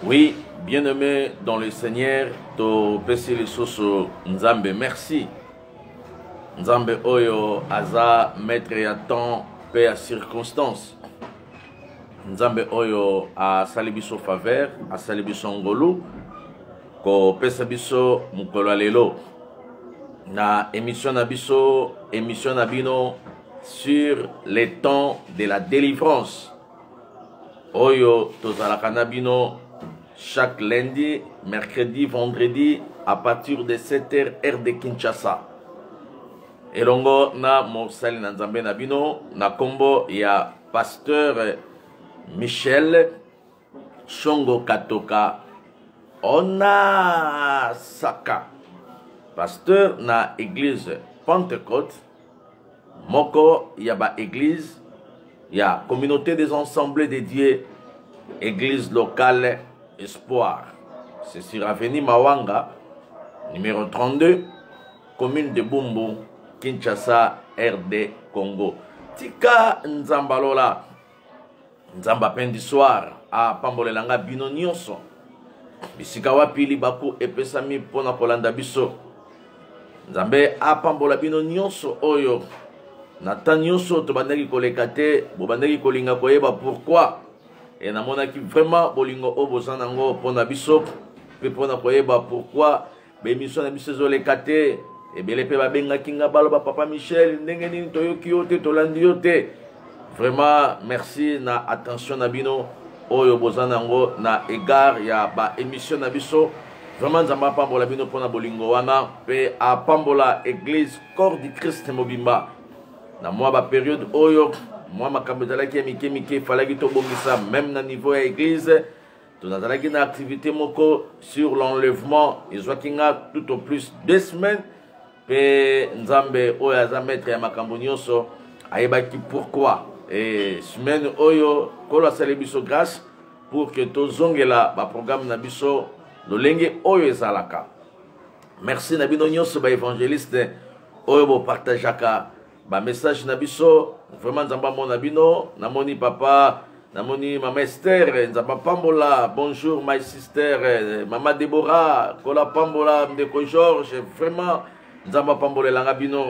Oui, bien-aimé dans le Seigneur, to pesi le soso Nzambe, merci. Nzambe oyo aza maître ya temps pe ya circonstance. Nzambe oyo a sali biso faveur, a sali biso ngolu, ko pesa biso mukolo lelo. Na émission na biso, émission na bino sur les temps de la délivrance. Oyo tozalaka na bino chaque lundi, mercredi, vendredi, à partir de 7h, heure de Kinshasa. Elongo na mosali na Nzambe na bino, na kombo ya pasteur Michel Shongo Katoka Ona Saka. Pasteur na église Pentecôte, moko ya ba église, ya communauté des ensembles dédiés, église locale Espoir. C'est sur avenue Mawanga, numéro 32, commune de Bumbu, Kinshasa, RD, Congo. Tika Nzambalola, Nzamba pendi soir, a Pambolelanga bino nyonso. Bisika wapi libaku epesami pona kolanda biso. Nzambe a Pambola bino nyonso oyo. Nata nyonso to bandaki koleka te, bo bandaki kolinga koyeba pourquoi. Et namonaki vraiment bolingo o bozana ngo pona biso pe pona koyeba pourquoi be mission na biso zoleka te e bele pe babengaki nga baloba papa Michel ndenge nini toyoki yo te tolandi yo te. Vraiment merci na attention na bino oyo bozana ngo na égard ya ba émission na biso. Vraiment nzamba pambola bino pona bolingo wana pe a pambola église corps du Christ mobimba na moi ba période oyo. Moi, ma kamezalaki ya mike falaki to bongisa même na niveau ya église. Tunazalaki na activité moko sur l'enlèvement. Ezwaki nga tout au plus 2 semaines. Pe Nzambe oyo aza maître ya makambo nyonso ayebaki pourquoi. Et semaine oyo kolo asali biso grâce pour que tozongela ba programme na biso lolenge oyo ezalaka. Merci na bino nyonso ba évangéliste oyo bo partageaka ba message na biso. Vraiment nzamba mona bino, namoni papa, namoni maman Esther, nzamba pambola, bonjour my sister, maman Deborah, kola pambola, mdeko Georges, vraiment nzamba pambola langa bino,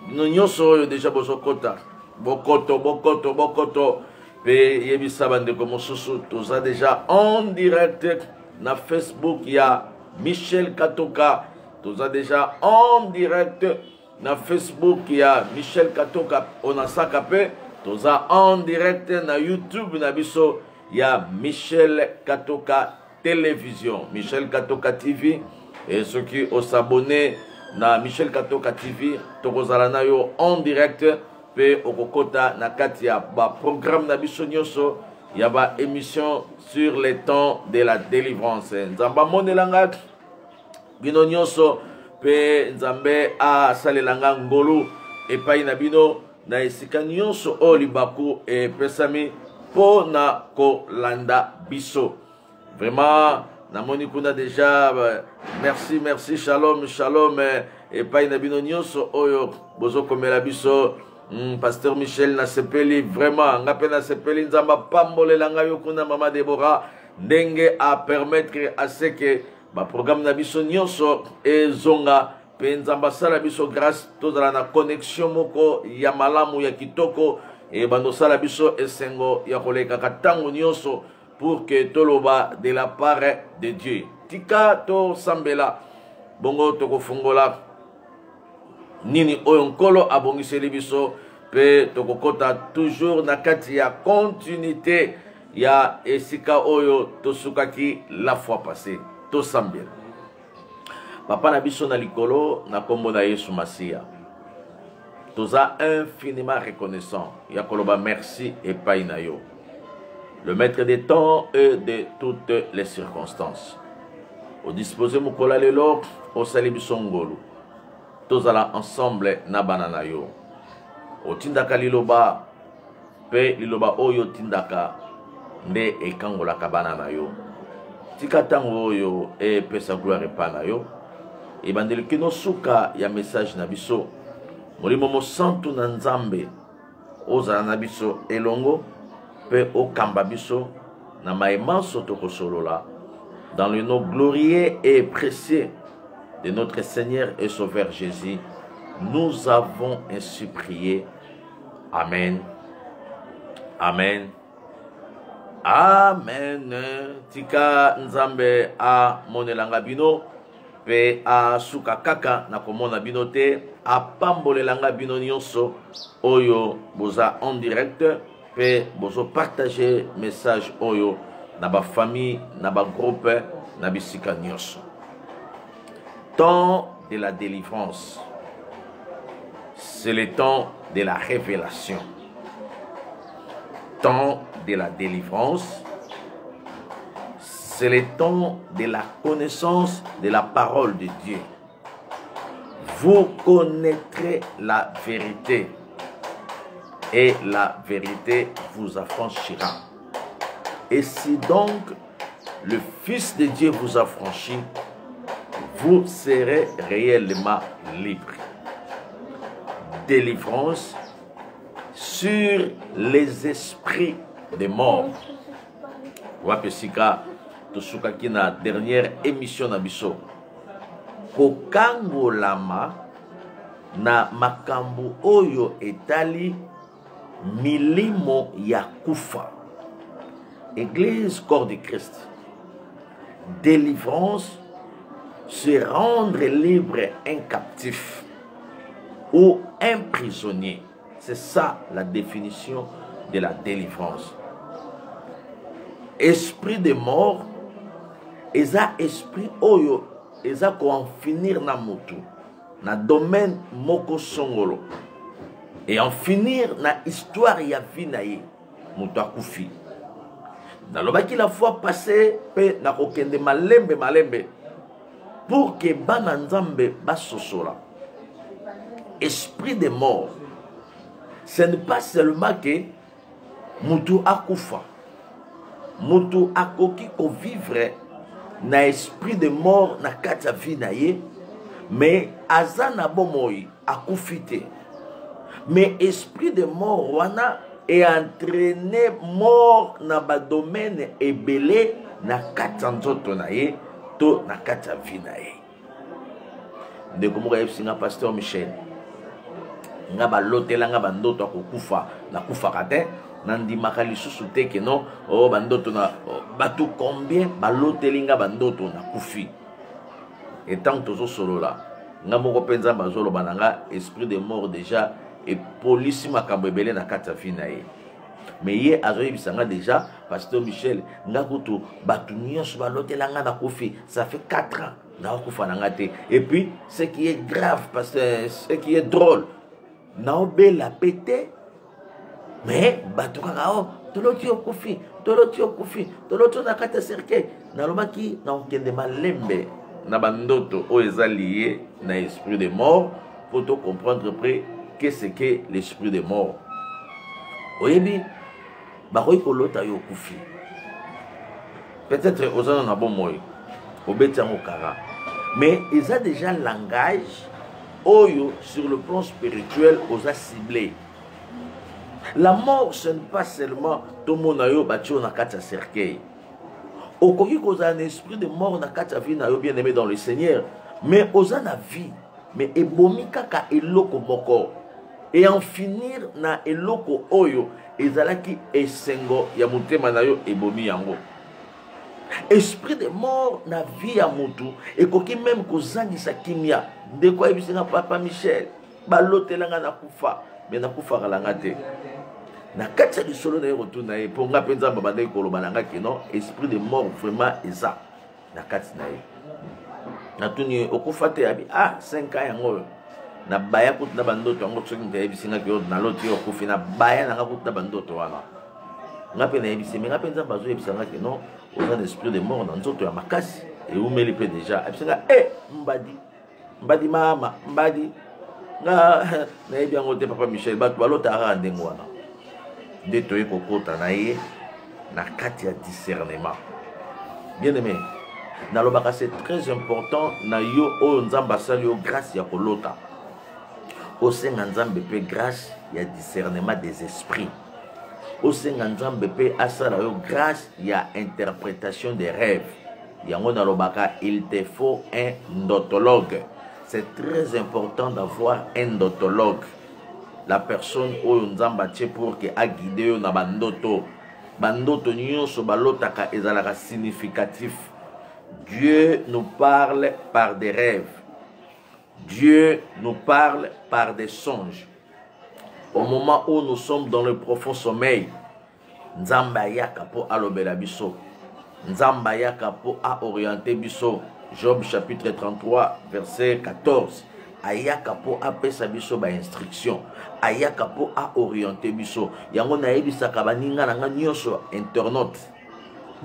bino nyonso déjà bozokota, bokoto, pe yebisa bandeko mosusu, toza déjà en direct na Facebook ya Michel Katoka, toza déjà en direct na Facebook, il y a Michel Katoka Onasaka pe. Toza en direct na YouTube na biso, il y a Michel Katoka Télévision, Michel Katoka TV. Et ceux qui ont s'abonné na Michel Katoka TV, tokozala na yo en direct pe okokota na katia ba programme na biso nyonso, il y a ba émission sur les temps de la délivrance. Nzamba monelanga bino nyonso. Pe Nzambe a salelanga ngolu epai na bino na esika nyonso o libaku e pesami po na kolanda biso. Vraiment namoni kuna déjà merci shalom epai na bino nyonso oyo bozo komela biso. Pasteur Michel na sepeli vraiment ngape na sepeli Nzamba pambolelanga yo kuna mama Deborah ndenge a permettre à ce que ba programme na biso nyonso ezonga pe Nzamba sala biso grâce tozala na connexion moko ya malamu ya kitoko e bando sala biso esengo ya koleka katango nyonso pour que toloba de la part de Dieu. Tika to sambela bongo toko fungola nini oyo nkolo abongiseli biso pe toko kota toujours na kati ya continuité ya esika oyo tosukaki la fois passée. Sambel. Papa na biso na likolo na kombo na Yesu Masia. Toza infiniment reconnaissant. Ya koloba merci et pai na yo. Le maître des temps et de toutes les circonstances. Au disposé mukola lelo au sali biso ngolu. Tozala ensemble na banana yo. O tindaka liloba pe liloba oyo tindaka nde ekangola ka banana yo. Tika tango oyo e pesa gloire epa na yo e bandeli kino suka ya message na biso molimo mosantu na Nzambe ozala na biso elongo pe okamba biso na mayemanso tokosolola dans le nom glorieux et précieux de notre Seigneur et Sauveur Jésus, nous avons ainsi prié. Amen. Amen. Amen. Tika nzambe a monelanga bino pe a suka kaka na komona bino te a pambolelanga bino nyonso oyo boza en direct pe bozo partager message oyo na ba famille na ba groupe na bisika nyonso. Temps de la délivrance, c'est le temps de la révélation. Temps de la délivrance, c'est le temps de la connaissance de la parole de Dieu. Vous connaîtrez la vérité et la vérité vous affranchira. Et si donc le Fils de Dieu vous affranchit, vous serez réellement libre. Délivrance sur les esprits des morts. Wapesika tosuka kina dernière émission na biso. Kokangolama na makambo oyo etali milimo ya kufa. Église corps de Christ. Délivrance, se rendre libre un captif ou un prisonnier. C'est ça la définition de la délivrance. Esprit de mort, eza esprit oyo, eza ko en finir na mutu, na domaine moko songolo, et en finir na histoire ya vie na ye, mutu akufi. Nalobaki la fois passée, pe na kokende malembe, pour que bana nzambe basosola. Esprit de mort, ce n'est pas seulement que mutu akufa, mutu akoki ko vivre na esprit de mort na kati ya vie na ye, mais aza na bomoi akufite. Mais esprit de mort wana est entraîné mort na ba domaine ebele na kati ya nzoto na ye to na kati ya vie na ye. Ndeko moko yebisinga Pasteur Michel, nga balotela nga bandoto akokufa na kufaka te, nandimaka lisusu te ke non o bandoto na batu combien baloteli nga bandoto na kufi. Et tant tozo solola nga moko penza bazoloba na nga esprit de mort déjà et police makambo ebele na kati ya vie na ye. Mais ye azoyebisa nga déjà Pasteur Michel nga kutu batu nyonso balotela nga na kufi, ça fait 4 ans na kufa na nga te. Et puis ce qui est grave, parce que ce qui est drôle, na obela pété, mais batu kaka o toloti okufi, toloti na kata cercueil, na lomaki na okende malembe na bandoto o eza lié na esprit de mort pour te comprendre près qu'est-ce que l'esprit de mort. Oyebi bakoyi kolota yo okufi. Peut-être ozana na bon moyo, obeti yango kara. Mais ils ont déjà un langage oyo sur le plan spirituel osa ciblé. La mort, ce n'est pas seulement tout le monde a battu na kati cercueil. Okoki koza un esprit de mort na kati vie na yo bien aimé dans le Seigneur, mais oza na vie, mais ebomi kaka eloko moko. Et en finir na eloko oyo ezalaki esengo ya mutema na yo ebomi yango. Esprit de mort na vie ya mutu ekoki même kozangisa kimia. De quoi ebisinga Papa Michel balotelanga na kufa, mais na kufa kalanga te. Na kati ya solo na yo na ye ponga penza babanda ikoloba nanga ke non esprit de mort vraiment eza na kati na ye. Na tuni okufa te abi 5 ans yango na baya kutu na bandoto yango soki nte ebisinga ke na loti okufi na baya nanga kutu na bandoto wana. Nga pe na ebisi me nga penza bazo ebisanga ke non oza esprit de mort na nzoto ya makasi e umeli pe déjà ebisinga mbadi mama mbadi nga na ebi yango te Papa Michel batu balota ara ndengo wana. De toye kokota na ye na kati ya discernement. Bien aimé, nalobaka c'est très important na yo o nzamba sali yo grâce ya kolota. O senga nzambe pe grâce ya discernement des esprits. O senga nzambe pe asala yo grâce ya interprétation des rêves. yango nalobaka, il te faut un ndotologue. C'est très important d'avoir un ndotologue. La personne oyo nzamba tche pour que a guider yo na bandoto. Bandoto nyonso balotaka ezalaka significatif. Dieu nous parle par des rêves. Dieu nous parle par des songes. Au moment où nous sommes dans le profond sommeil, nzamba yaka po alobela biso. Nzamba yaka po a orienté biso. Job chapitre 33 verset 14. Ayaka po apesa biso ba instruction. Ayaka po a orienté biso. Yango na yebisaka baninga nanga nyonso internaute.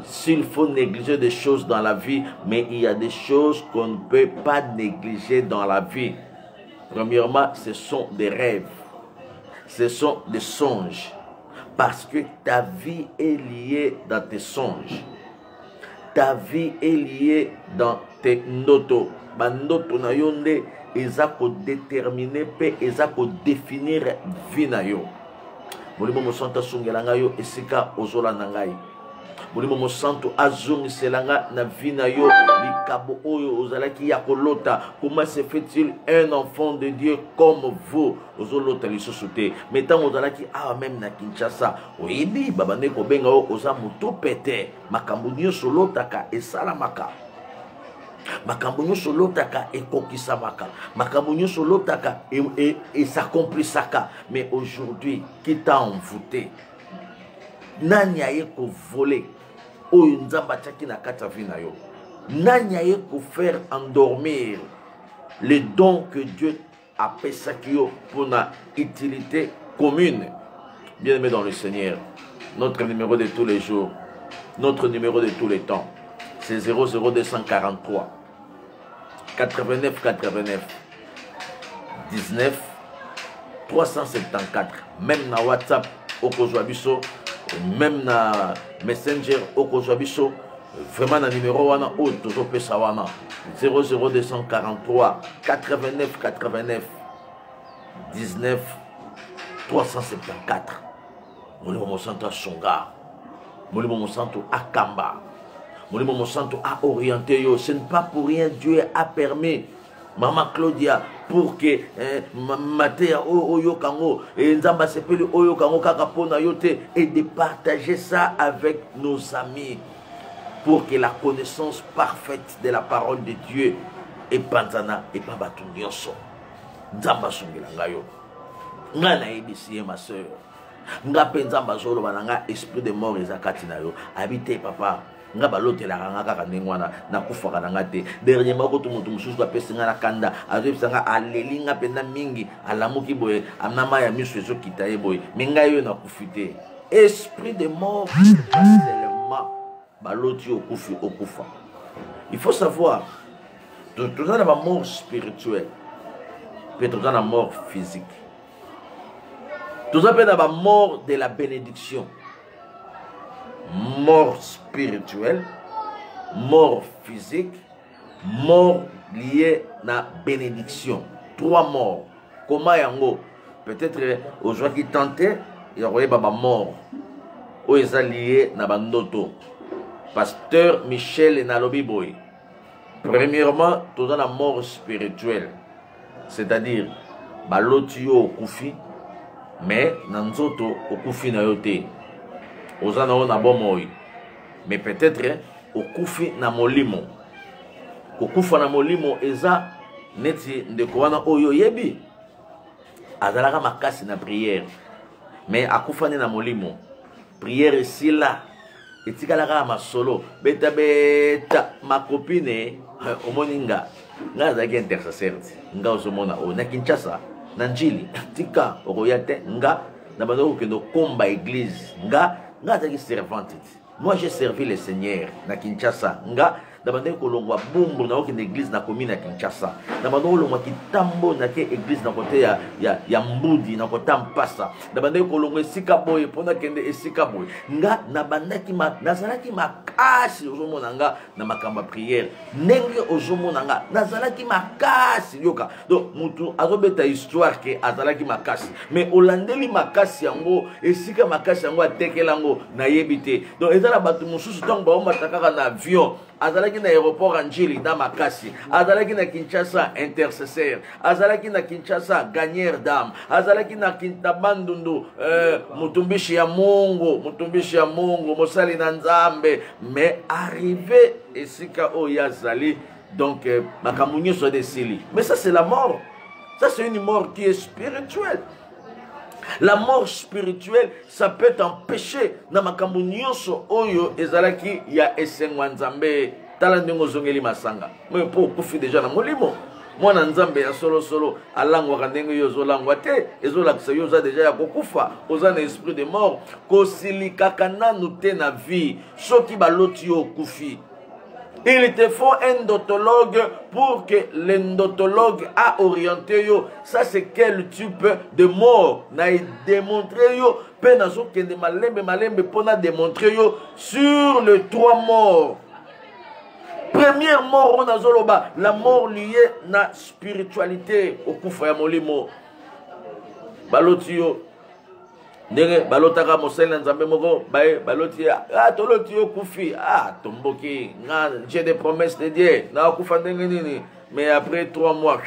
S'il faut négliger des choses dans la vie, mais il y a des choses qu'on ne peut pas négliger dans la vie. Premièrement, ce sont des rêves. Ce sont des songes. Parce que ta vie est liée dans tes songes. Ta vie est liée dans tes notos. Bandoto na yonde eza ko déterminer pe eza ko définir vie na yo. Molimo mo santa sungelanga yo esika ozola na ngai. Molimo mo santo azongiselanga na vie na yo likabo oyo ozalaki ya kolota. Comment se fait-il un enfant de Dieu comme vous ozolota lisusu te? Mais tant ozalaki ah même na Kinshasa oyebi babane ko benga o oza moto pete makambo nyonso lotaka esalamaka. Makambo nyonso lotaka ekokisamaka. Makambo nyonso lotaka et s'accomplissaka. Mais aujourd'hui, qui t'a envoûté? Nani aye ko voler? Oyo nzamba tchaki na kata vina yo. Nani aye ko faire endormir les dons que Dieu a pesaki yo pour na utilité commune. Bien-aimé dans le Seigneur, notre numéro de tous les jours, notre numéro de tous les temps, c'est 00243 89 89 19 374. Même na WhatsApp okozwa biso, même na Messenger okozwa biso, vraiment na numéro wana o tozo pesa wana 00243 89 89 19 374. Molimo Monsanto Songa, Molimo Monsanto Akamba, Molimo Monsanto a orienté yo. Ce n'est pas pour rien Dieu a permis Maman Claudia pour que Matéa Oyo Kango et Nzamba Sepeli Oyo Kango Kakapona Yote et de partager ça avec nos amis pour que la connaissance parfaite de la parole de Dieu et Panzana et Pabatu Nyonso Nzamba Sungilanga yo. Ngana ebisi ma soeur. Nga penzamba zolo bananga esprit de mort ezakati na yo. Habite papa. Nga balote la ranga kaka ndengwana na kufaka na ngate. Dernièrement ko tumutu mususu ba pesinga na kanda. Azebisanga alelinga penda mingi alamuki boye amnama ya miso ezo kitaye boye. Menga yo na kufite. Esprit de mort seulement baloti okufi okufa. Il faut savoir tout ça la mort spirituelle. Peut-être dans la mort physique. Tout ça peut être la mort de la bénédiction. Mort spirituelle, mort physique, mort liée à la bénédiction. Trois morts. Comment yango? Peut-être aux gens qui tentaient, il y aurait une mort. Ou ils sont liés à bandoto. Pasteur Michel et Nalobi Boy. Premièrement, tout dans la mort spirituelle. C'est-à-dire, balotio kufi. Mais nanzoto okufi na yote ozana ona bomoy mais peut-être okufi na molimo okufa na molimo eza neti ndeko wana oyo yebi azalaka makasi na prière mais akufa na molimo prière sila etikalaka masolo beta beta ma copine omoninga nga zaki intercesseur nga ozomona o na Kinshasa Nanjili, tika, okoyate, nga, nabando que nos combat église, nga zaki servante. Moi j'ai servi le Seigneur na Kinshasa, nga, nabando kolongwa bumbu na oki église na commune na Kinshasa. Nabando kolongwa kitambo na ke église na côté ya Mbudi na kota Mpasa. Nabando kolongwa esika boy pona kende esika boy. Nga nabandaki nazalaki makasi ozomona nga na makamba prière. Ndenge ozomona nga nazalaki makasi yoka. Donc mutu azobeta histoire ke azalaki makasi. Mais olandeli makasi yango esika makasi yango atekelango na yebite. Donc ezala batu mususu tango ba mataka na avion azalaki azalaki na aéroport Anjili na Makasi, azalaki na Kinshasa intercesseur, azalaki na Kinshasa gagneur d'âme, azalaki na Kintabandundu mutumbishi ya Mungu, mosali na Nzambe, mais arrivé esika oyazali donc makambo nyonso desili. Mais ça c'est la mort. Ça c'est une mort qui est spirituelle. La mort spirituelle, ça peut t'empêcher na makambo nyonso oyo ezalaki ya esengwa Nzambe tala ndingo zongeli masanga. Mais pour kufi déjà na molimo. Mwana Nzambe ya solo solo alangwa ndenge yo zolangwa te ezolakisa yo za déjà ya kokufa oza na esprit de mort kosilikaka nanu te na vie soki baloti yo kufi. Il te faut un ndotologue pour que l'endotologue a orienté yo. Ça c'est quel type de mort n'a démontré yo. Penazo kende malembe pona démontré yo sur les 3 morts. Première mort on a zoloba, la mort liée na spiritualité au kufa ya molimo. Baloti yo ndenge balotaka mosali na Nzambe moko baloti toloti yo kufi tomboki nga j'ai des promesses de Dieu na kufa ndenge nini, mais après 3 mois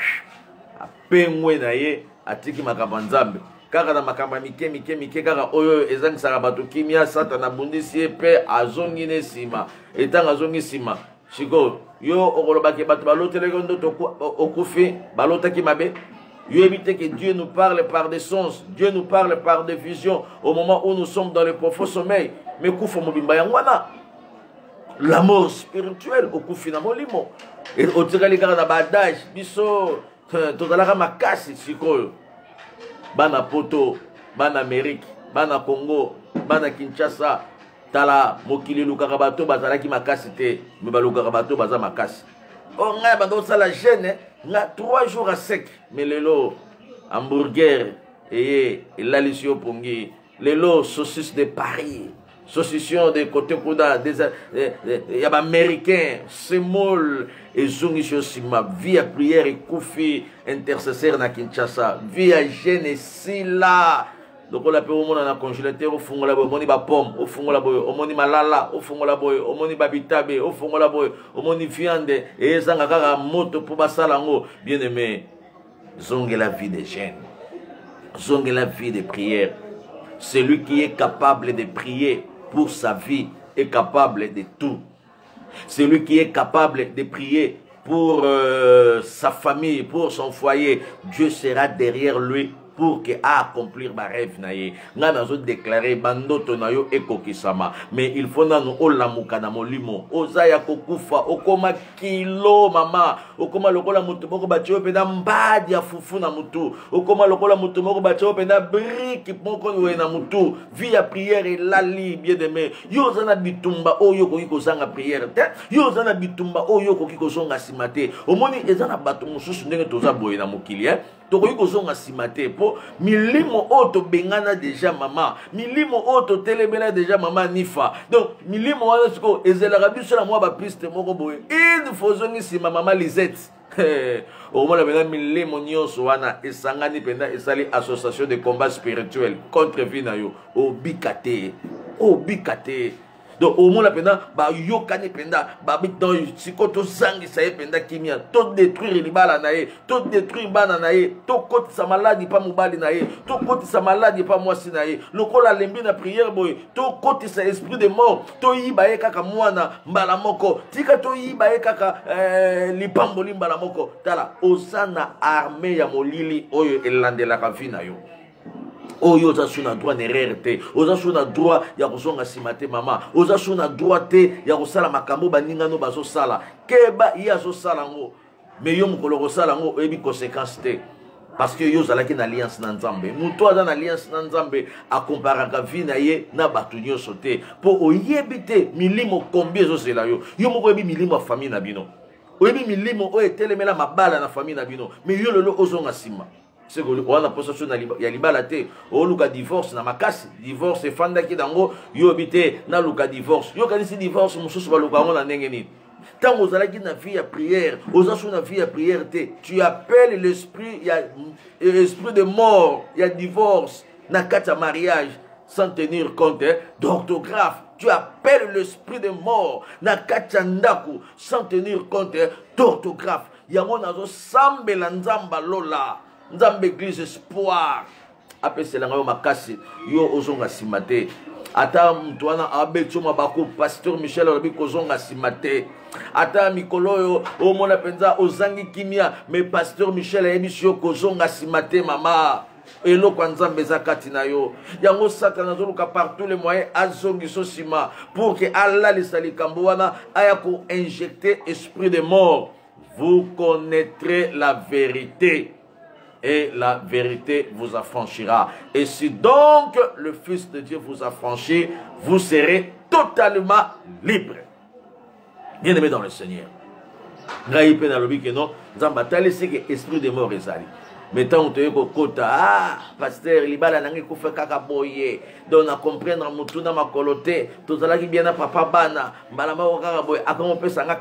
apengwe na ye atiki makambo Nzambe kaka na makambo mike kaka oyo ezangisaka bato kimia Satana bundisi ye pe azongi ne sima etanga azongi sima shiko yo okolobaki bato baloteleki ndoto okufi balotaki mabe. Yo évitez que Dieu nous parle par des sens, Dieu nous parle par des visions au moment où nous sommes dans le profond sommeil. Mais kufa mobimba yangwana, la mort spirituelle au kufina molimo. Et au tirali gara na badage, biso tozalaka makasi sikoyo. Bana poto, bana Amérique, bana Congo, bana Kinshasa, tala mokili lukaka bato bazalaki makasi te, mais balukaka bato baza makasi. Oh nga bando sala jeune. 3 jours à sec, mais les lots hamburger et l'alisio pongi, les lots saucisses de Paris, saucisson de côté Kouda, des américains, semoule et zungisho sima, via prière et koufi, intercesseur na Kinshasa, via Genesila. Donc on a pu au monde na congélateur au fond la boy, moni ba pomme, au fond la boy, au moni malala, au fond la boy, au moni babitabe, au fond la boy, au moni viande et zanga kaka moto pour basalango. Bien aimé, zonge la vie des jeunes, zonge la vie de prière. Celui qui est capable de prier pour sa vie est capable de tout. Celui qui est capable de prier pour sa famille, pour son foyer, Dieu sera derrière lui pour que accomplir ma rêve naye. Nga nazo déclarer bandoto na yo ekokisama. Mais il faut na no olamuka na molimo. Oza ya kokufa, okoma kilo mama. Okoma lokola mutu moko batio penda mbadi ya fufu na mutu. Okoma lokola mutu moko batio penda brique moko we na mutu. Via prière et lali bien aimé. Yo zana bitumba oyo koki kozanga prière te. Yo zana bitumba oyo koki kozonga simate. Omoni ezana bato mususu ndenge toza boye na mokili tokoki kozonga simate po milimo oto bengana déjà mama, milimo oto telebela déjà mama nifa. Donc milimo wana siko ezelaka biso na mwa ba piste moko boye. Il faut zongi sima mama Lisette. Au moins la milimo nyonso wana esangani penda esali association de combat spirituel contre vinayo obikate. Obikate. Donc au moins la penda ba yokani penda ba bitan sikoto zangi saye penda kimia to détruire libala nae to détruire bana nae to koti sa maladie pa mobali nae to koti sa maladie pa mwasi nae lokola lembi na prière boy to koti sa esprit de mort to yiba ye kaka mwana mbala moko tika to yiba ye kaka lipamboli mbala moko tala osana armée ya molili oyo elandela ka vina yo. Oyo oza suna droit n'erreur te, oza suna droit ya kozonga simate mama, oza suna droit te ya kosala makambo baninga no bazo sala, keba ya zo sala ngo, mais yo mukolo kosala ngo ebi conséquence te, parce que yo zalaki na alliance na Nzambe, muto aza na alliance na Nzambe akomparaka vi na ye na batu nyonso te, po oyebi te milimo combien zo sela yo, yo moko ebi milimo famille na bino, oyebi milimo o etelemela mabala na famille na bino, mais yo lelo ozonga sima. C'est que on a possession ya libala te o luka divorce na makasi divorce fanda ki dango yo habité na luka divorce yo kanisi divorce mususu ba luka ngona ndenge nini tango zalaki na vie ya prière ozasu na vie ya prière te tu appelles l'esprit ya esprit de mort ya divorce na kata mariage sans tenir compte d'orthographe tu appelles l'esprit de mort na kachandaku sans tenir compte d'orthographe. Yango nazo sambela nzamba lola, nzamba église espoir. Apese langa yo makasi, yo ozonga simate. Ata mtuana abecho mabako pasteur Michel alobi kozonga simate. Ata mikolo yo omona penza ozangi kimia, mais pasteur Michel ayebi yo kozonga simate mama. Elo kwa nzambe za kati na yo. Yango Satan azoluka par tous les moyens azongi so sima pour que Allah les salikambo wana aya ko injecter esprit de mort. Vous connaîtrez la vérité et la vérité vous affranchira. Et si donc le Fils de Dieu vous affranchit, vous serez totalement libre. Bien-aimé dans le Seigneur. Ngaïpe na lobi que non, nzambatali c'est que esprit de mort ezali. Mais tant que tu es pasteur, libala nangi kufa kaka boye. Donc na comprendre mutuna makolote, tozala ki bien na papa bana, mbala ma kaka boye, akamo pesa nga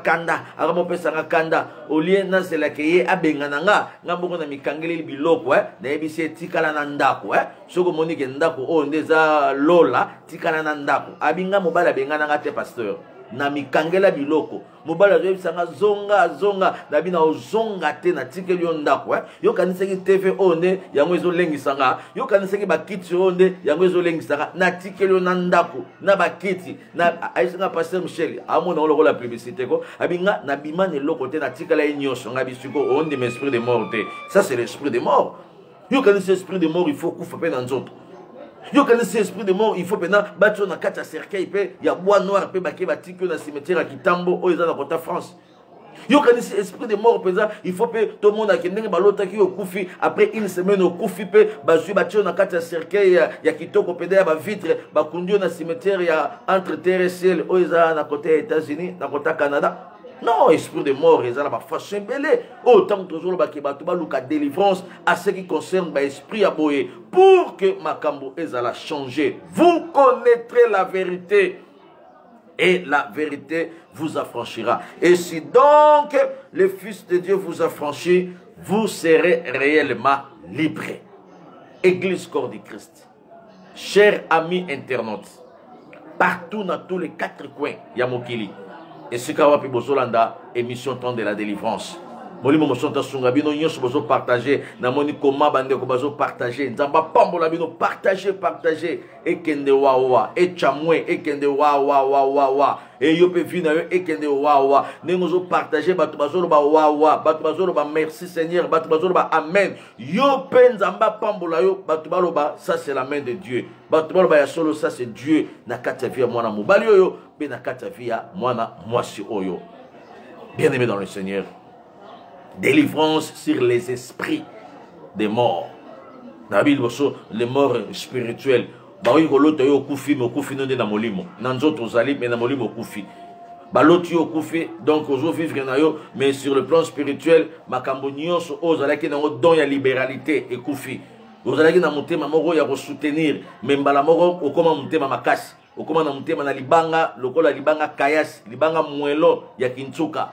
kanda, olie na c'est la keye abenga nanga, ngamboko na mikangeli biloko na ebisi tikala na ndako soko monique ndako o ndeza lola, tikala na ndako. Abinga mobala benga nanga te pasteur. Na mikangela biloko mobala zo bisanga zonga na bina ozonga te na tikeli yo ndako yo kaniseki TV onde yango ezo lengisanga yo kaniseki bakiti onde yango ezo lengisanga na tikeli yo na ndako na bakiti na aisanga pasteur Michel amona oloko la publicité ko abinga na bimane loko te na tikala nyonso nga bisuko onde l'esprit de mort te. Ça c'est l'esprit de mort. Yo kaniseki esprit de mort il faut kufa pe na nzoto. Yo connaissez esprit de mort, il faut maintenant battre na kata cercueil pe ya bois noir pe baké batiki na cimetière à Kitambo o eza na kota France. Yo connaissez esprit de mort peza, il faut pe tout le monde a kendenge balota ki okufi après une semaine okufi pe bazui battre na kata cercueil ya kitoko peda ya ba vitre ba kundio na cimetière ya entre terre et ciel o eza na côté États-Unis, na kota Canada. Non, esprit de mort, ils ont la façon belé. Autant que toujours le délivrance à ce qui concerne l'esprit aboyé. Pour que Makambo ezala changer. Vous connaîtrez la vérité. Et la vérité vous affranchira. Et si donc le Fils de Dieu vous affranchit, vous serez réellement libre. Église corps du Christ. Chers amis internautes, partout dans tous les 4 coins, Yamokili. Et ce qu'on va faire émission temps de la délivrance. Molimo mosonta sunga bino nyonso bozo partager na moni koma bande ko bozo partager nzamba pambola bino partager e kende wa e chamwe e kende wa e yo pe vina yo e kende wa nengozo partager batu bazolo ba batu bazolo ba merci Seigneur batu bazolo ba amen yo pe nzamba pambola yo batu baloba ça c'est la main de Dieu batu baloba ya solo ça c'est Dieu na kata via mwana mobali yo pe na kata via mwana mwasi oyo. Bien-aimé dans le Seigneur, délivrance sur les esprits des morts. Les morts spirituels. Donc aujourd'hui vivre mais sur le plan spirituel makambonios ozalaki na don ya libéralité et kufi ozalaki na motema moko ya ko soutenir membala moko okoma motema makasi okoma na motema na libanga lokola libanga kayas libanga mwelo ya Kinchuka.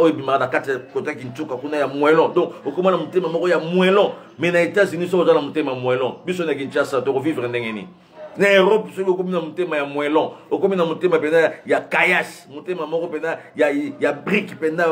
Oye bimara kata kota Kinchuka kuna ya mwelon donc okoma na mutema moko ya mwelon mais na États-Unis so na mutema mwelon biso na Kinshasa to vivre ndenge ni na Europe so okoma na mutema ya mwelon okoma na mutema pena ya kayas mutema moko pena ya brique pena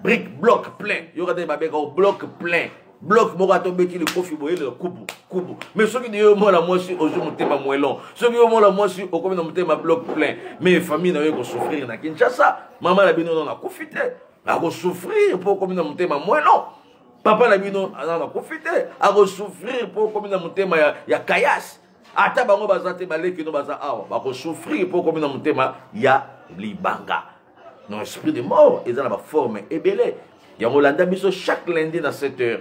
brique bloc plein yo kata babeka au bloc plein bloc moko atombeki le kofi boye le kubu mais ceux qui disent moi la moi si ozo mutema mwelon ceux qui moi la moi si okoma na mutema bloc plein mais famille na yo ko souffrir na Kinshasa maman la bino na kofite a souffrir pour comme dans mon thème moi non papa la bino a profité a souffrir pour comme dans mon thème ya kayas ata bango bazate baleki no baza awa ba souffrir pour comme dans mon thème ya libanga non esprit de mort et dans la forme et belé ya Rolanda biso chaque lundi à 7h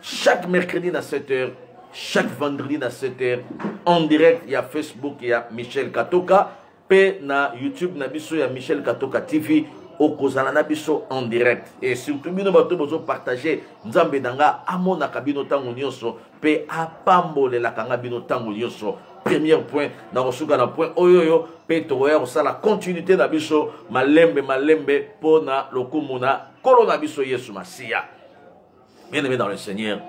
chaque mercredi à 7h chaque vendredi à 7h en direct il y a Facebook il y a Michel Katoka pe na YouTube na biso ya Michel Katoka TV au Kozalana biso en direct et surtout bino bato bozo partager nzambe danga amona kabino tango nyonso pe apambole la kanga bino tango nyonso. Premier point na kosuka na point oyoyo pe toya osala continuité na biso malembe pona lokumuna kolona biso Yesu Masia. Bien-aimé dans le Seigneur,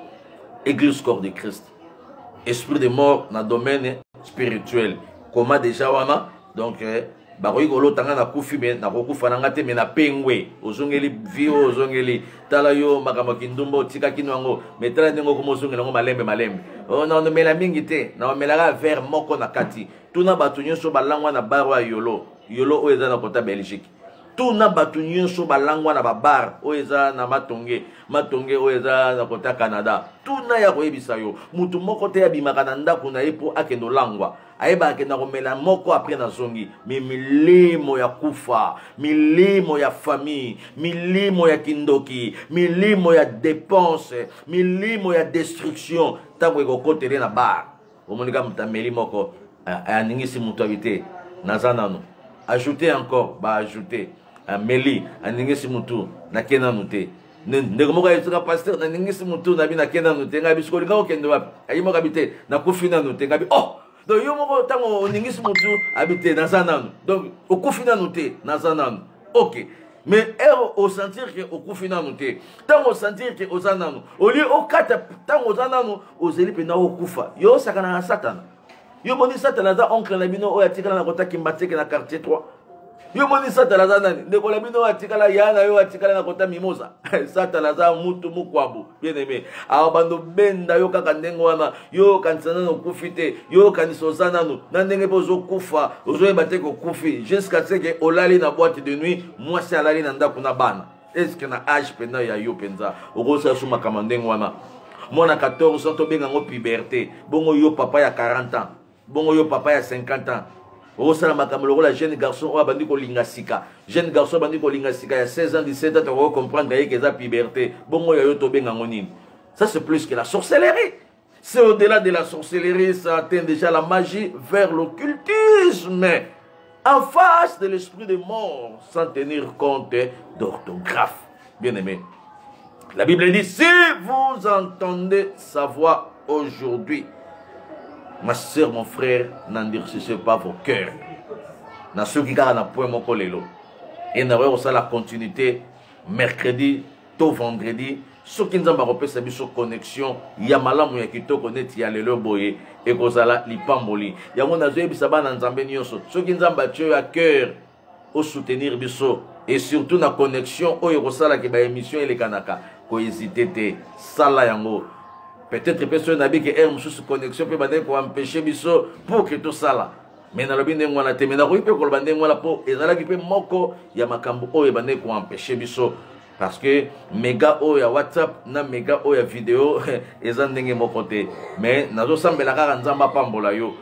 Église corps de Christ, esprit de mort na domaine spirituel. Comment déjà wana donc bakoyi kolotanga na kufi me na kokufa na ngate me na pengwe ozongeli vio ozongeli tala yo makambo kindumbo tika kinwango me tala ndenge komozongela ngo malembe na mela mingi te na melaka vers moko na kati tuna batu nyonso balangwa na baro ya yolo oyo eza na kota Belgique tuna batu nyonso balangwa na babar oyo eza na matonge oyo eza na kota Canada tuna ya koyebisa yo mutu moko te abimaka na ndako na ye po akende olangwa ayeba akenda komela moko apres na zongi me milimo ya kufa milimo ya famille milimo ya kindoki milimo ya dépense milimo ya destruction tango ekokotele na bar omonika mutameli moko aningisi mutu abite naza nano ajouter encore ajouter meli aningisi mutu nakenda nute ndeko moko ayetsuka pasteur naningisi mutu nabi nakenda nute ngabi sikolinga okende wapi ayimoka bite nakufi nanu te ngabi donc yo moko tango oningisi mutu abite naza nanu donc okufi nanu te naza nanu ok mais au sentir que okufi nanu te tango sentir que oza nanu oli okata tango oza nanu ozeli pena okufa yo osakana na satana yo moni satana aza oncle na bino oyo atikala na kota Kimbateke na quartier 3 yo moni satana aza nani ndeko na bino oyo atikala yana yo atikala na kota Mimosa satana aza mutu mukwabu bien aimé awa bando benda yo kaka ndenge wana yo kanisana na okufi te yo kanisa oza nanu na ndenge mpe ozokufa ozoyeba te kokufi jusqu'à ce que olali na boîte de nuit mwasi alali na ndako na bana est-ce que na âge pena ya yo penza okosala so makambo ndenge wana mwana 14 ans tobenga ngo puberté bongo yo papa ya 40 ans bongo yo papa ya 50 ans okosala makambo lokola jeune garçon oyo abandi kolinga sika jeune garçon abandi kolinga sika ya 16 ans 17 ans toko comprendre ye que eza puberté bongo yo tobenga ngo nini ça c'est plus que la sorcellerie c'est au-delà de la sorcellerie ça atteint déjà la magie vers l'occultisme en face de l'esprit de mort sans tenir compte d'orthographe bien aimé. La Bible dit si vous entendez sa voix aujourd'hui, ma soeur, mon frère, n'endurcissez pas vos cœurs. Na ceux qui gardent un point mon colelo. Et nous avons la continuité mercredi, tout vendredi. Ceux qui nous ont repéré sa connexion, il y a malamu ya kito connaître il y a le boye et kozala lipamboli. Il y a mon azoe bisaba na nzambe nyonso. Ceux qui nous ont battu à cœur au soutenir biso et surtout na connexion au yokosala ke ba émission et les kanaka ko hésiter te sala yango. Peut-être personne n'a dit que air mususu connexion peut bander pour empêcher biso pour que tout ça là mais na lobi ndenge wana te mais na ko ipe ko bander wana po ezala ki pe moko ya makambo oyo bander ko empêcher biso parce que méga oyo ya WhatsApp na méga oyo ya vidéo eza ndenge moko te mais nazo sambela kaka nzamba pambola yo.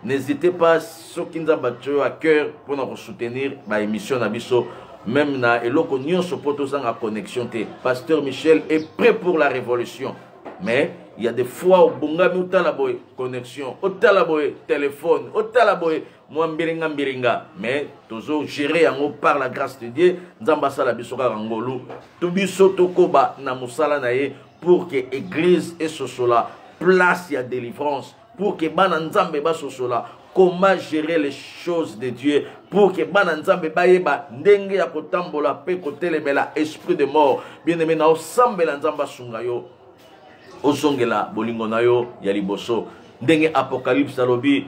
N'hésitez pas ceux qui nous ont battu à cœur pour nous soutenir ba émission na biso même na eloko nyonso poto sanga connexion te. Pasteur Michel est prêt pour la révolution. Mais il y a des fois où bungami utalaboy connexion, utalaboy téléphone, utalaboy mbiringa. Mais toujours gérer en par la grâce de Dieu, nzamba sala bisoka ngolu. To biso tokoba na musala na ye pour que église et sosola place ya délivrance, pour que bana nzambe ba sosola comment gérer les choses de Dieu pour que bana nzambe ba yeba ndenge ya kotambola pe kotelemela esprit de mort. Bien aimé na osambela nzamba sunga yo. Osongela bolingo na yo ya liboso ndenge Apocalypse alobi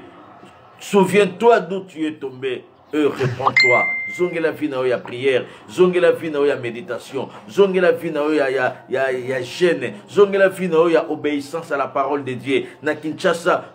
souviens-toi d'où tu es tombé et réponds-toi. Zongela vie na yo ya prière, zongela vie na yo ya méditation, zongela vie na yo ya jeûne, zongela vie na yo ya obéissance à la parole de Dieu. Na Kinshasa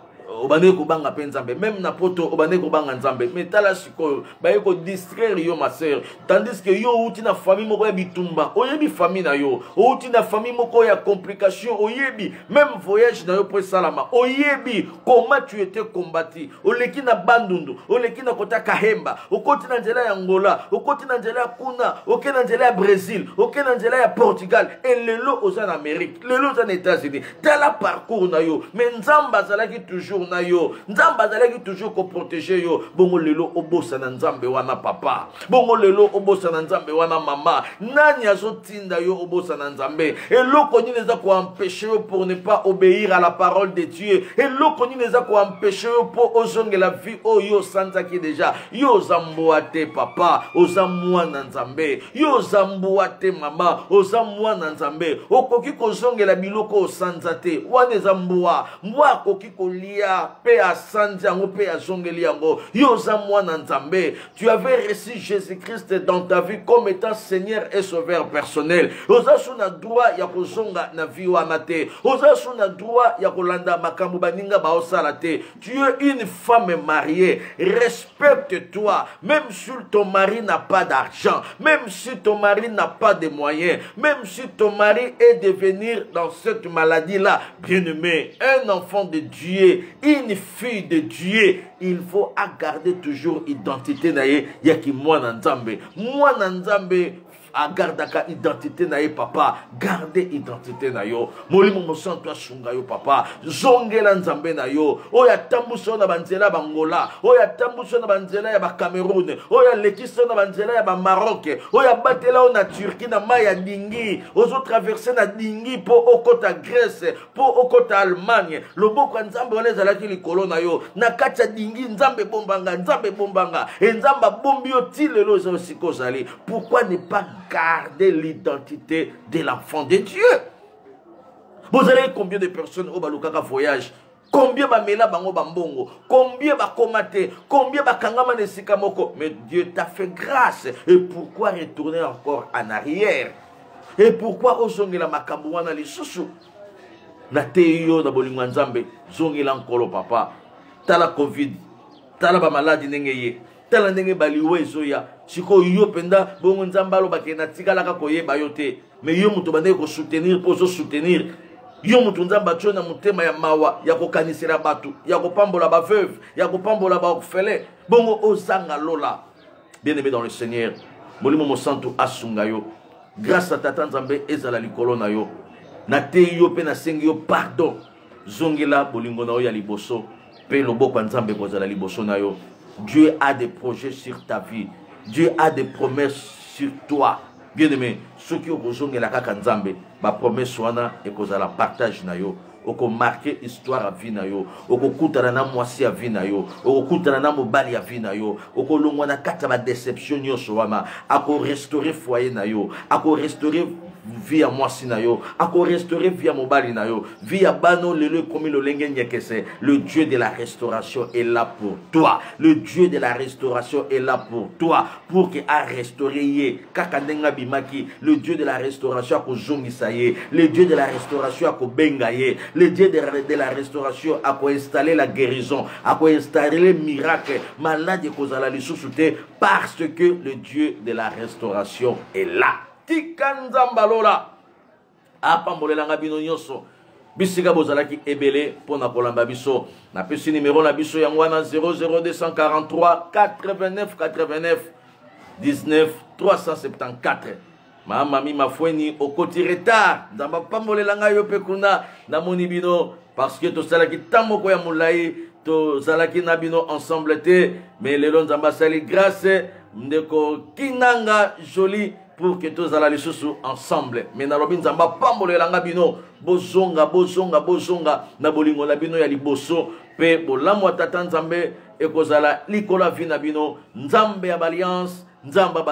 obane ko banga penzambe même na poto obane ko banga nzambe mais tala siko ba ko distraire yo ma sœur tandis que yo uti na famille moko ya bitumba oyebi famille na yo uti na famille moko ya complication oyebi même voyage na yo pour salama oyebi comment tu étais combattu oleki na bandundu oleki na kota kahemba okoti na nzela ya Angola okoti na nzela ya kuna okoti na nzela ya Brésil okoti na nzela ya Portugal et lelo aux Amérique lelo aux États-Unis tala parcours na yo mais nzamba zalaki toujours na yo nzamba zalaki toujours ko protéger yo bongo lelo obosa na nzambe wana papa bongo lelo obosa na nzambe wana mama nani azotinda yo obosa na nzambe eloko nini eza ko empêcher yo pour ne pas obéir à la parole de Dieu eloko nini eza ko empêcher yo pour ozongela vie oyo sanzaki déjà yo zamboate papa ozamwana nzambe yo zamboate mama ozamwana nzambe okoki kozongela biloko osanza te wana eza mbwa akoki kolia ya pe asandi yango pe azongeli yango yo za mwana nzambe. Tu avais reçu Jésus-Christ dans ta vie comme étant Seigneur et Sauveur personnel. Oza suna droit ya kozonga na vie wana te. Oza suna droit ya kolanda makambo baninga baosala te. Tu es une femme mariée. Respecte-toi. Même si ton mari n'a pas d'argent, même si ton mari n'a pas de moyens, même si ton mari est devenir dans cette maladie-là, bien-aimé, un enfant de Dieu, une fille de Dieu, il faut garder toujours identité naye yaki mwana nzambe. Mwana nzambe agardaka identité na ye papa, garde identité na yo. Molimo mosanto asunga yo papa, zongela nzambe na yo. Oya tambuso na banzela bangola, oya tambuso na banzela ya ba Cameroun, oya lekiso na banzela ya ba Maroc, oya batela na Turquie na maya dingi, ozo traverser na dingi po okota Grèce, po okota Allemagne. Loboko nzambe wana ezalaki likolo na yo. Na kati ya dingi nzambe bombanga, nzambe bombanga. E nzamba bombi yo tilelo zo sikozali. Pourquoi ne pas garder l'identité de l'enfant de Dieu? Vous avez combien de personnes au balukaka voyage? Combien ba mela bango bambongo? Combien ba komate? Combien ba kangama nesika moko? Mais Dieu t'a fait grâce. Et pourquoi retourner encore en arrière? Et pourquoi ozongela makambo wana lisusu? Na teyo na bolingo nzambe, zongela nkolo papa. Tala Covid, tala ba maladie nengeye. Tala ndenge baliwe ezoya siko yo penda bongo nzambalo bakena tikalaka koyeba yo te, mais yo mutu bande ko soutenir pour soutenir yo mutu nzamba tshona mutema ya mawa ya kokanisira batu ya kopambola ba veuve ya kopambola ba orphelin bongo ozanga lola. Bien-aimé dans le Seigneur, molimo mosantu asunga yo grâce à tata nzambe ezala likolo na yo na te yo pe na sengi yo pardon zongela bolingo na yo ya liboso pe loboko nzambe kozala liboso na yo. Dieu a des projets sur ta vie. Dieu a des promesses sur toi. Bien-aimé, ceux qui ont besoin de la kakanzambe, ma promesse wana et que la partage na yo. Oko marquer histoire à vie na yo. Oko kutana na mwasi à vie na yo. Oko kutana na mobali à vie na yo. Oko longwana kata ba déception nyonso wana. Ako restaurer foyer na yo. Ako restaurer vie à mwasi na yo. Ako restaurer vie à mobali na yo. Vie à bano lele comme le lenge nyekese. Le Dieu de la restauration est là pour toi. Le Dieu de la restauration est là pour toi. Pour que a restaurer ye. Kakandenga bimaki. Le Dieu de la restauration a ko zongisa ye. Le Dieu de la restauration a ko benga ye. Le Dieu de la restauration a installé la guérison, a installé les miracles, malade kozala lisusuté parce que le Dieu de la restauration est là. Tikanzambalola apambolela ngabino nyonso bisika bozalaki ebele pona kolamba biso na pesi numéro na biso yangwana 00243 89 89 19 374. Mama mi mafweni okoti retard ndamba pambolela ngayo pe kuna na monibino parce que to salaki tamoko ya mulai to salaki na bino ensemble te mais lelo nzamba sali grâce ndeko kinanga joli pour que to zala lisusu ensemble mais na lobi nzamba pambolela ngabino bozonga bozonga bozonga na bolingo la bino ya liboso pe bolamwa tata nzambe ekozala likola vina bino nzambe ya alliance nzamba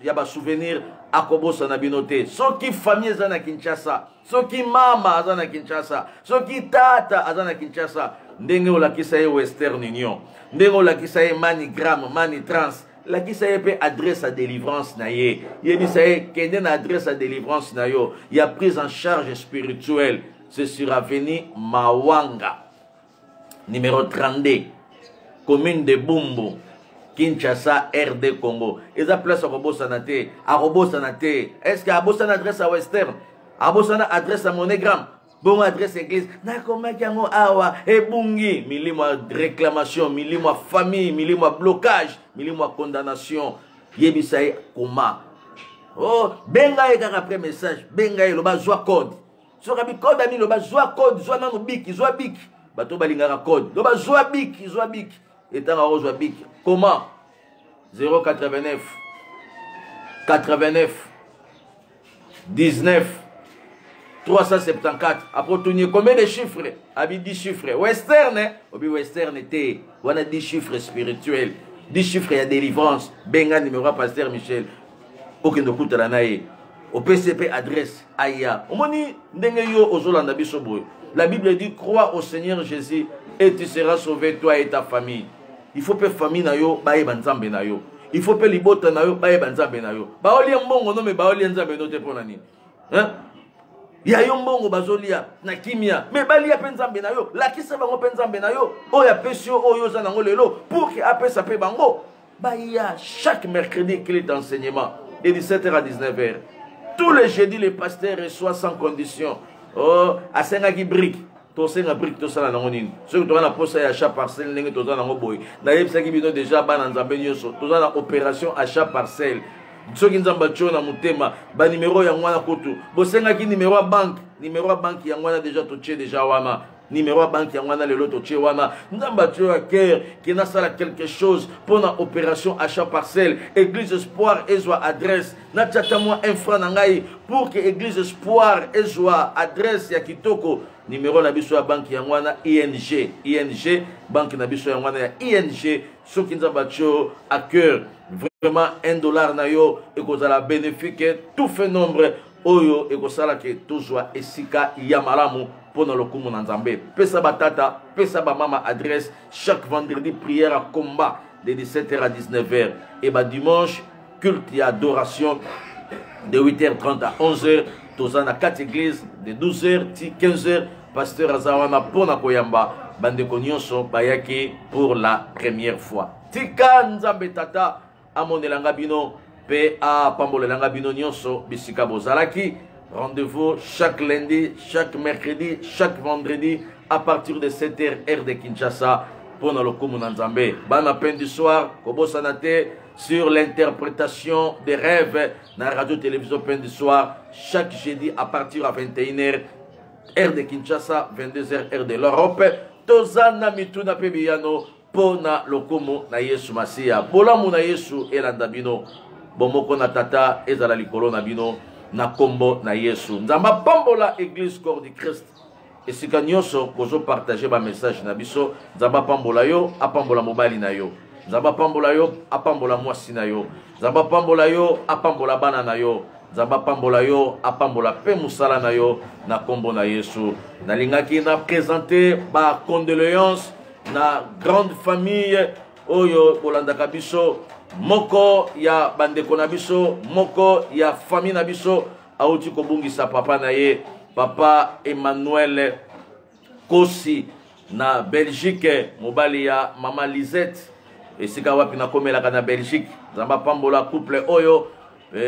ya ba souvenir akobosa na binote. Soki famille azana Kinshasa, soki mama azana Kinshasa, soki tata azana Kinshasa, ndenge olakisa ye Western Union, ndenge olakisa ye Manigram, Manitrans, lakisa ye pe adresse à délivrance na ye. Yebisa ye kende na adresse à délivrance na yo. Il y a prise en charge spirituelle. C'est sur avenue Mawanga, numéro 32, commune de Bumbu, Kinshasa, RD Congo. Et ça place à Robosanate. À Robosanate. Est-ce qu'il y a une adresse à Western? À Robosanate, adresse à Monogram. Bon adresse église. Nakoma Kiango Awa. Et Bungi. Mili-moi réclamation. Mili-moi famille. Mili-moi blocage. Mili-moi condamnation. Yebisaï Koma. Oh, Bengaï après message. Bengaï, le bas joie code. So rabi code ami, le bas joie code. Joie nano bik. Joie bik. Bato balingara code. Le bas joie bik. Joie bik. Et tant à joie bik. Comment? 089 89 19 374. Après tourner combien de chiffres? Abi 10 chiffres. Western, obi Western était. On a 10 chiffres spirituels. 10 chiffres il y a délivrance. Benga numéro pasteur Michel. Aucun de kuta la nae. Au PCP adresse Aya. Omoni ndenge yo ozolanda biso boy. La Bible dit, crois au Seigneur Jésus et tu seras sauvé, toi et ta famille. Il faut que famille na yo, bae banzambe na yo. Il faut que libota na yo, bae banzambe na yo. Baoli mbongo no me baoli nzambe no te ponani. Hein? Ya yo mbongo bazolia na kimia, mais balia penzambe na yo, la kisa bango penzambe na yo. Oya pesio oyo za nango lelo pour que apesa pe bango. Baya chaque mercredi qu'il est enseignement et 17h à 19h. Tous les jeudis les pasteurs reçoivent sans condition. Oh, à Sengaki brique. Tosenga brique to sala nango nini. Ceux qui na posa ya achat parcelle ndenge to za nango boy. Na yebisa ki bino déjà bana nzambe nyoso. To za na opération achat parcelle. Soki nzamba cho na mutema ba numéro ya ngwana kutu. Bosenga ki numéro ya banque ya ngwana déjà to tche déjà wana. Numéro à banque yangwana le loto tchewana nzamba tcho à cœur qui n'a sala quelque chose pour la opération achat parcelle église espoir et soit adresse na tchata moi un franc nangai pour que église espoir et soit adresse ya kitoko numéro na biso ya banque yangwana ING banque na biso yangwana ya ING soki nzamba tcho à cœur vraiment $1 na yo et kozala bénéfique tout fait nombre oyo et kosala que tout soit esika yamalamu pour le coup mon Nzambe. Pesa batata, pesa ba mama adresse chaque vendredi prière à combat de 17h à 19h et dimanche culte et adoration de 8h30 à 11h. Tous en a 4 églises de 12h à 15h. Pasteur Azawana pona koyamba bande konyonso bayaki pour la première fois. Tika Nzambe tata amonelanga bino pe a pambolelanga bino nyonso bisika bozalaki. Rendez-vous chaque lundi, chaque mercredi, chaque vendredi à partir de 7h heure de Kinshasa pour le Kumu Nzambe. Bon appel du soir, Kobo Sanate sur l'interprétation des rêves dans la radio-télévision Pen du soir chaque jeudi à partir de 21h heure de Kinshasa, 22h heure de l'Europe. Tozana mituna pebiyano pona lokumu na Yesu Masia. Bolamu na Yesu elandabino. Bomoko na tata ezala likolo na bino. Na kombo na Yesu nzamba pambola église corps du Christ esika nyonso kozo partager ba message na biso nzamba pambola yo apambola mobali na yo nzamba pambola yo apambola mwasi na yo nzamba pambola yo apambola bana na yo nzamba pambola yo apambola pe musala na yo na kombo na Yesu nalingaki na présenter ba condoléances na grande famille oyo bolandaka biso moko ya bandeko na biso moko ya famille na biso auti kobungisa papa na ye papa Emmanuel Kosi na Belgique mobali ya mama Lisette esika wapi na komelaka na Belgique nzamba pambola couple oyo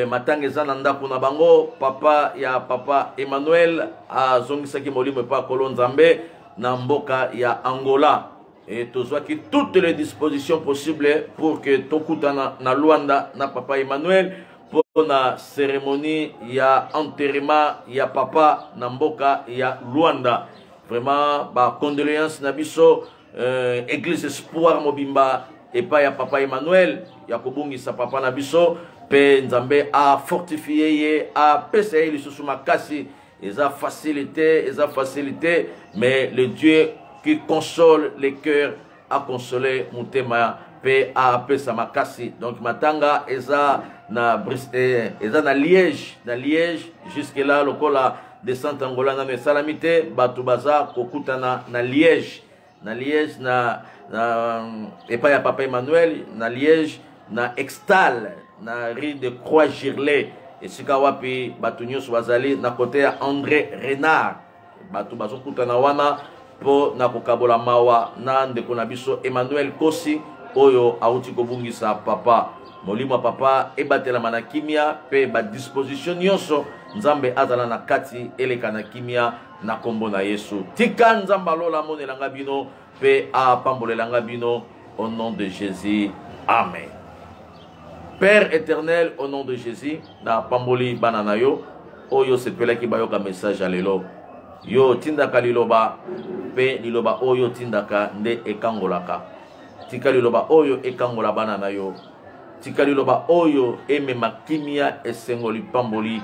matanga eza na ndako na bango papa ya papa Emmanuel azongisaki molimo pa kolo nzambe na mboka ya Angola. Et tous toutes les dispositions possibles pour que Tokutana na Luanda na papa Emmanuel pour la cérémonie ya enterrement ya papa Namboka ya Luanda. Vraiment ba condoléances na biso église espoir mobimba et pas ya papa Emmanuel ya kobungi sa papa na biso pe nzambe a fortifié a pesa lisusu makasi eza facilité mais le Dieu qui console les cœurs a consolé Mutema pe a pesa makasi donc matanga eza na Liège jusque là lokola descente Angola na salamité batu baza kokutana na Liège na epa ya papa Emmanuel na Liège na Extal na rue de Croix-Girlet esika wapi batu nyonso bazali na côté ya André Renard batu bazokutana wana po na kokabola mawa na ndeko na biso Emmanuel Kosi oyo auti kobungisa papa molimo papa ebatela mana kimia pe ba disposition nyonso nzambe azala na kati eleka na kimia na kombo na Yesu tika nzamba lola monelanga bino pe apambolelanga bino au nom de Jésus amen. Père éternel au nom de Jésus na pamboli banana yo oyo sepelaki bayoka message alelo yo tindaka liloba pe liloba oyo tindaka nde ekangolaka tika liloba oyo ekangola bana na yo tika liloba oyo emema kimia esengoli pamboli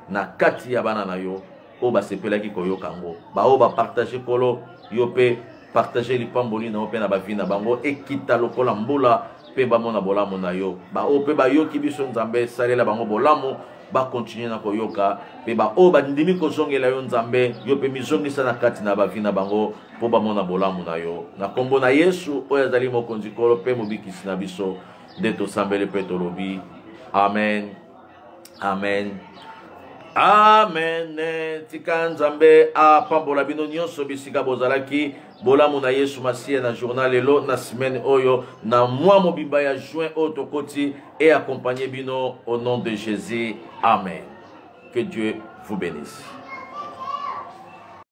na kati ya bana na yo o basepelaki koyoka ngo ba o ba partager kolo yo pe partager lipamboli na pe na ba vie na bango ekita lokola mbula pe ba mona bolamu na yo ba o pe ba yoki biso nzambe salela bango bolamu ba continuer na koyoka pe ba o ba ndimi kozongela yo nzambe yo pe mizongisa na kati na bavina bango po bamona bolamu na yo na kombo na Yesu oyo azali mokonzi kolo pe mobikisi na biso nde tosambeli pe tolobi amen amen amen. Tika nzambe apambola bino nyonso bisika bozalaki bolamu na Yesu Masiya na journal elo na semaine oyo na mois mobimba ya juin otokoti et accompagner bino au nom de Jésus amen. Que Dieu vous bénisse.